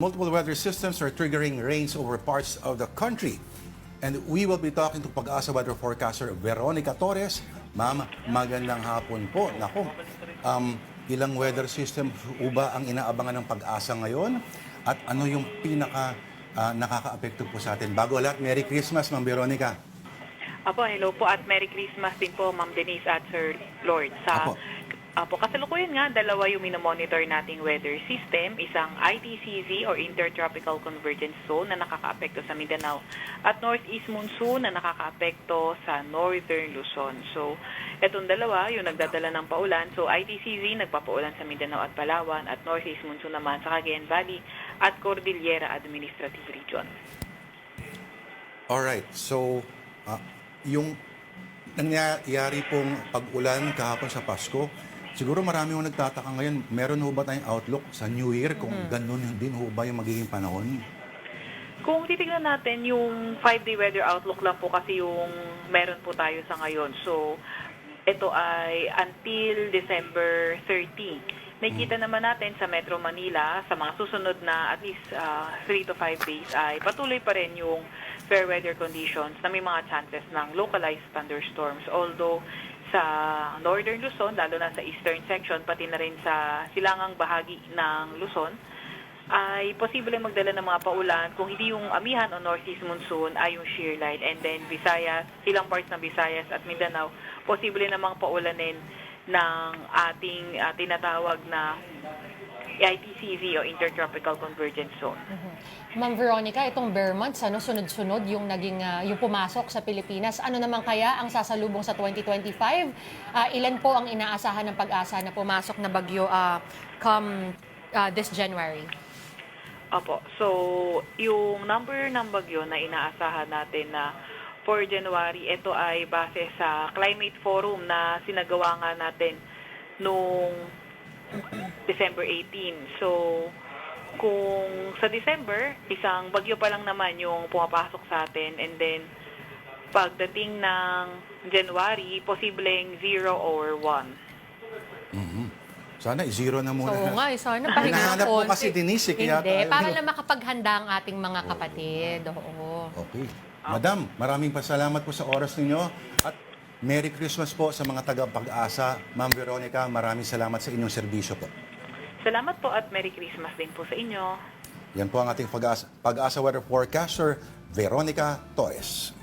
Multiple weather systems are triggering rains over parts of the country. And we will be talking to Pag-asa weather forecaster Veronica Torres. Ma'am, magandang hapon po. Naku, ilang weather system ba ang inaabangan ng Pag-asa ngayon? At ano yung pinaka nakaka-apekto po sa atin? Bago lahat, Merry Christmas, Ma'am Veronica. Apo, hello po at Merry Christmas din po, Ma'am Denise at Sir Lord. Kasalukuyan nga, dalawa yung minomonitor nating weather system, isang ITCZ or Intertropical Convergence Zone na nakakaapekto sa Mindanao at Northeast Monsoon na nakakaapekto sa Northern Luzon. So, etong dalawa, yung nagdadala ng paulan. So, ITCZ nagpapaulan sa Mindanao at Palawan at Northeast Monsoon naman sa Cagayan Valley at Cordillera Administrative Region. Alright, so yung nangyayari pong pag-ulan kahapon sa Pasko, siguro marami yung nagtataka ngayon, meron ho ba tayong outlook sa New Year kung ganun din ho ba yung magiging panahon? Kung titignan natin yung 5-day weather outlook lang po kasi yung meron po tayo sa ngayon. So, ito ay until December 30. Nakikita naman natin sa Metro Manila, sa mga susunod na at least 3 to 5 days ay patuloy pa rin yung fair weather conditions na may mga chances ng localized thunderstorms. Although sa Northern Luzon, lalo na sa eastern section, pati na rin sa silangang bahagi ng Luzon, ay posible magdala ng mga paulan. Kung hindi yung amihan o northeast monsoon ay yung shear line. And then Visayas, ilang parts ng Visayas at Mindanao, posible namang paulanin ng ating tinatawag na ITCZ o Intertropical Convergence Zone. Ma'am Veronica, itong bare months, sunod-sunod yung naging yung pumasok sa Pilipinas. Ano naman kaya ang sasalubong sa 2025? Ilan po ang inaasahan ng Pag-asa na pumasok na bagyo come this January? Opo. So, yung number ng bagyo na inaasahan natin na for January, ito ay base sa Climate Forum na sinagawa nga natin noong December 18. So, kung sa December, isang bagyo pa lang naman yung pumapasok sa atin, and then pagdating ng January, posibleng 0 or 1. Sana i-zero na muna. Oo nga, sana pahinga Hinahanap ng po konti. kasi Denise, kaya Hindi, tayo- para na makapaghanda ang ating mga kapatid. Oo. Okay. Madam, maraming pasalamat po sa oras ninyo at Merry Christmas po sa mga taga-Pag-asa. Ma'am Veronica, maraming salamat sa inyong serbisyo po. Salamat po at Merry Christmas din po sa inyo. Yan po ang ating Pag-asa Weather Forecaster, Veronica Torres.